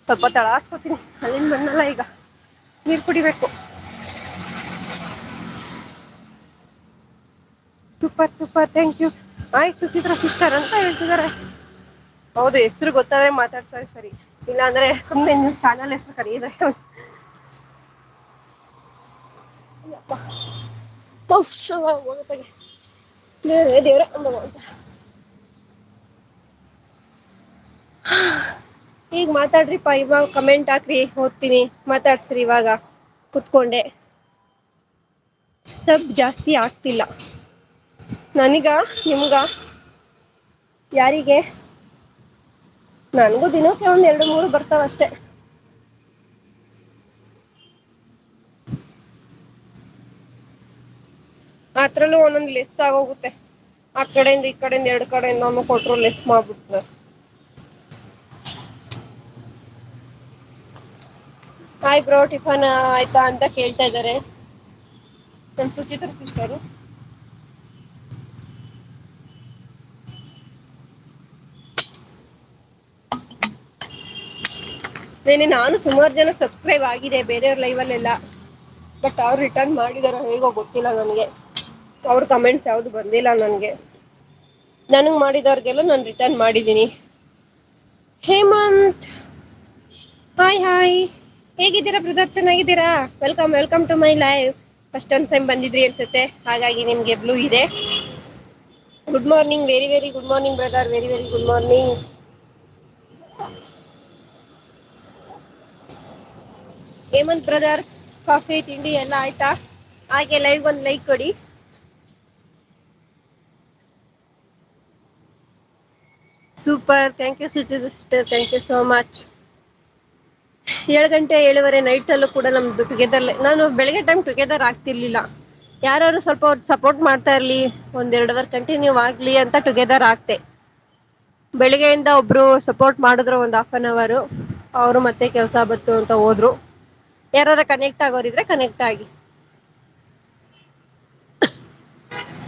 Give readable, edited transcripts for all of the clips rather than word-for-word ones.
ಸ್ವಲ್ಪ ತಳ ಹಾಸ್ಕೋತೀನಿ ಅಲ್ಲಿಂದ ಬಂದಲ್ಲ ಈಗ ನೀರು ಕುಡಿಬೇಕು. Super super thank you. ಆಯ್ ಸುಚಿತ್ರ ಸಿಸ್ಟರ್ ಅಂತ ಹೇಳ್ತಿದ್ದಾರೆ. ಹೌದು ಹೆಸರು ಗೊತ್ತಾದ್ರೆ ಮಾತಾಡ್ತಾರೆ ಸರಿ ಇಲ್ಲಾಂದ್ರೆ ಸುಮ್ನೆ ನೀವು ಚಾನಲ್ ಹೆಸರು ಕರಿದ್ರೆ ದೇವ್ರೆ ಈಗ ಮಾತಾಡ್ರಿಪ್ಪಾ ಇವಾಗ ಕಮೆಂಟ್ ಹಾಕ್ರಿ ಓದ್ತೀನಿ ಮಾತಾಡ್ಸ್ರಿ ಇವಾಗ ಕುತ್ಕೊಂಡೆ. ಸಬ್ ಜಾಸ್ತಿ ಆಗ್ತಿಲ್ಲ ನನಗ ನಿಮ್ಗ ಯಾರಿಗೆ ನನ್ಗೂ ದಿನಕ್ಕೆ ಒಂದ್ 2-3 ಬರ್ತಾವ ಅಷ್ಟೆ. ಅದ್ರಲ್ಲೂ ಒಂದೊಂದ್ ಲೆಸ್ ಆಗೋಗುತ್ತೆ ಆ ಕಡೆಯಿಂದ ಈ ಕಡೆಯಿಂದ 2 ಕಡೆಯಿಂದ ಕೊಟ್ರು ಲೆಸ್ ಮಾಡ್ಬಿಡ್ತದೆ. ಹಾಯ್ ಬ್ರೋ ಟಿಫನ್ ಆಯ್ತಾ ಅಂತ ಕೇಳ್ತಾ ಇದ್ದಾರೆ ನಮ್ ಸುಚಿತ್ರ ಸಿಸ್ಟರು. ನೆ ನಾನು ಸುಮಾರು ಜನ ಸಬ್ಸ್ಕ್ರೈಬ್ ಆಗಿದೆ ಬೇರೆಯವ್ರ ಲೈವಲ್ಲೆಲ್ಲ. ಬಟ್ ಅವ್ರು ರಿಟರ್ನ್ ಮಾಡಿದಾರ ಹೇಗೋ ಗೊತ್ತಿಲ್ಲ ನನ್ಗೆ. ಅವ್ರ ಕಮೆಂಟ್ಸ್ ಯಾವ್ದು ಬಂದಿಲ್ಲ ನನ್ಗೆ. ನನಗ್ ಮಾಡಿದವರ್ಗೆಲ್ಲ ನಾನು ರಿಟರ್ನ್ ಮಾಡಿದ್ದೀನಿ. ಹೇಮಂತ್ ಹಾಯ್ ಹಾಯ್ ಹೇಗಿದ್ದೀರಾ ಬ್ರದರ್ ಚೆನ್ನಾಗಿದ್ದೀರಾ welcome welcome to my live. First one time ಬಂದಿದ್ರಿ ಅನ್ಸುತ್ತೆ ಹಾಗಾಗಿ ನಿಮ್ಗೆ ಬ್ಲೂ ಇದೆ. Good morning very very good morning brother very very good morning. Hemanth brother coffee ತಿಂಡಿ ಎಲ್ಲ ಆಯ್ತಾ ಹಾಗೆ ಲೈವ್ ಒಂದ್ ಲೈಕ್ ಕೊಡಿ. Super thank you Suchitra sister thank you so much. 7 ಗಂಟೆ 7:15 ನೈಟ್ ಅಲ್ಲೂ ಕೂಡ ನಮ್ದು ಟುಗೆದರ್ ನಾನು ಬೆಳಗ್ಗೆ ಟೈಮ್ ಟುಗೆದರ್ ಆಗ್ತಿರ್ಲಿಲ್ಲ. ಯಾರಾದ್ರು ಸ್ವಲ್ಪ ಹೊತ್ತು ಸಪೋರ್ಟ್ ಮಾಡ್ತಾ ಇರ್ಲಿ ಒಂದ್ 2 ಅವರ್ ಕಂಟಿನ್ಯೂ ಆಗ್ಲಿ ಅಂತ ಟುಗೆದರ್ ಆಗ್ತೆ. ಬೆಳಿಗ್ಗೆಯಿಂದ ಒಬ್ರು ಸಪೋರ್ಟ್ ಮಾಡಿದ್ರು ಒಂದ್ 1/2 an hour ಅವರು ಮತ್ತೆ ಕೆಲ್ಸ ಬತ್ತು ಅಂತ ಹೋದ್ರು. ಯಾರಾರ ಕನೆಕ್ಟ್ ಆಗೋರಿದ್ರೆ ಕನೆಕ್ಟ್ ಆಗಿ.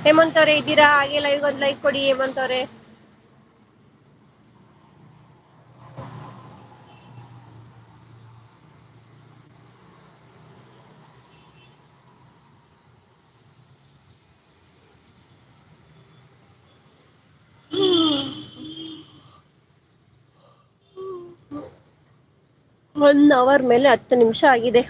ಹೇಮಂತ್ ಅವ್ರೆ ಇದ್ದೀರಾ ಹಾಗೆ ಲೈವ್ ಒಂದ್ ಲೈಕ್ ಕೊಡಿ ಹೇಮಂತ್ ಅವ್ರೆ. ಒನ್ ಅವರ್ ಮೇಲೆ 10 ನಿಮಿಷ ಆಗಿದೆ.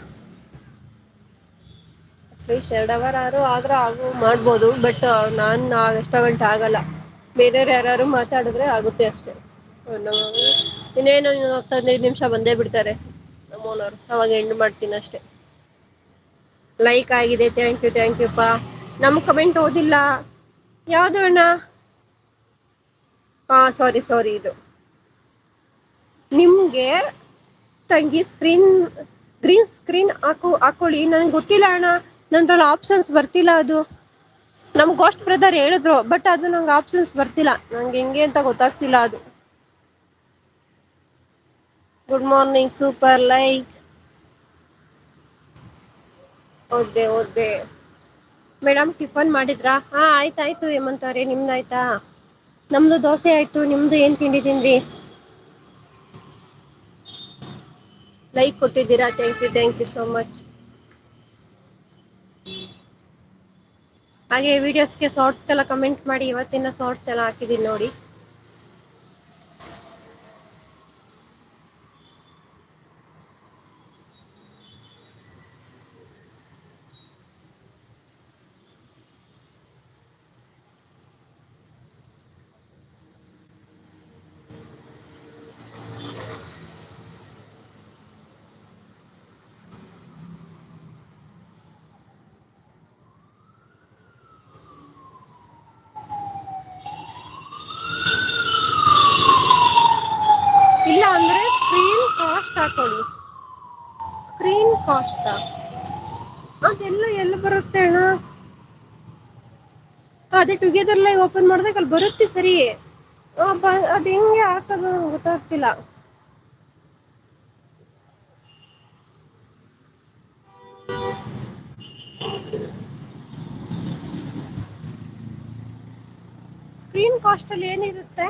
ಅಟ್ಲೀಸ್ಟ್ 2 hour ಆದ್ರೂ ಮಾಡ್ಬೋದು ಬಟ್ ನಾನ್ ಎಷ್ಟೋ ಗಂಟೆ ಆಗಲ್ಲ. ಬೇರೆಯವ್ರು ಯಾರಾರು ಮಾತಾಡಿದ್ರೆ ಆಗುತ್ತೆ ಅಷ್ಟೆ. ಇನ್ನೇನು 10-15 ನಿಮಿಷ ಬಂದೇ ಬಿಡ್ತಾರೆ ನಮ್ಮೋನವ್ರು ಅವಾಗ ಎಂಡ್ ಮಾಡ್ತೀನಿ ಅಷ್ಟೆ. ಲೈಕ್ ಆಗಿದೆ ಥ್ಯಾಂಕ್ ಯು ಪಾ ನಮ್ ಕಮೆಂಟ್ ಓದಿಲ್ಲ. ಯಾವ್ದು ಅಣ್ಣ ಹಾ ಸಾರಿ ಇದು ನಿಮ್ಗೆ ತಂಗಿ ಗ್ರೀನ್ ಸ್ಕ್ರೀನ್ ಹಾಕೊಳ್ಳಿ ನನ್ಗೆ ಗೊತ್ತಿಲ್ಲ ಅಣ್ಣ ನಂದ್ರಲ್ಲಿ ಆಪ್ಷನ್ಸ್ ಬರ್ತಿಲ್ಲ ಅದು. ನಮ್ ಗೋಸ್ಟ್ ಬ್ರದರ್ ಹೇಳಿದ್ರು ಬಟ್ ಅದು ನಂಗೆ ಆಪ್ಷನ್ಸ್ ಬರ್ತಿಲ್ಲ ನಂಗೆ ಹೆಂಗೆ ಅಂತ ಗೊತ್ತಾಗ್ತಿಲ್ಲ ಅದು. Good morning super like. ಓದ್ದೆ ಮೇಡಮ್ ಟಿಫನ್ ಮಾಡಿದ್ರಾ ಹಾ ಆಯ್ತಾಯ್ತು ಹೇಮಂತ್ ಅವ್ರೆ ನಿಮ್ದ ಆಯ್ತಾ. ನಮ್ದು ದೋಸೆ ಆಯ್ತು ನಿಮ್ದು ಏನ್ ತಿಂಡಿ ತಿಂದ್ರಿ. ಲೈಕ್ ಕೊಟ್ಟಿದ್ದೀರಾ ಥ್ಯಾಂಕ್ ಯು ಸೋ ಮಚ್. ಹಾಗೆ ವಿಡಿಯೋಸ್ಗೆ ಶಾರ್ಟ್ಸ್ಗೆಲ್ಲ ಕಮೆಂಟ್ ಮಾಡಿ ಇವತ್ತಿನ ಶಾರ್ಟ್ಸ್ ಎಲ್ಲ ಹಾಕಿದೀನಿ ನೋಡಿ. ಇಲ್ಲ ಅಂದ್ರೆ ಸ್ಕ್ರೀನ್ ಕಾಸ್ಟ್ ಹಾಕೊಳ್ಳಿ. ಸ್ಕ್ರೀನ್ ಕಾಸ್ಟ್ ಅದೆಲ್ಲ ಎಲ್ಲಿ ಬರುತ್ತೆ ಅಣ್ಣ. ಅದೇ ಟುಗೆದರ್ ಲೈವ್ ಓಪನ್ ಮಾಡ್ದಾಗ ಅಲ್ಲಿ ಬರುತ್ತೆ ಸರಿ. ಅದ್ ಹೆಂಗೆ ಹಾಕದು ಗೊತ್ತಾಗ್ತಿಲ್ಲ. ಸ್ಕ್ರೀನ್ ಕಾಸ್ಟ್ ಅಲ್ಲಿ ಏನಿರುತ್ತೆ.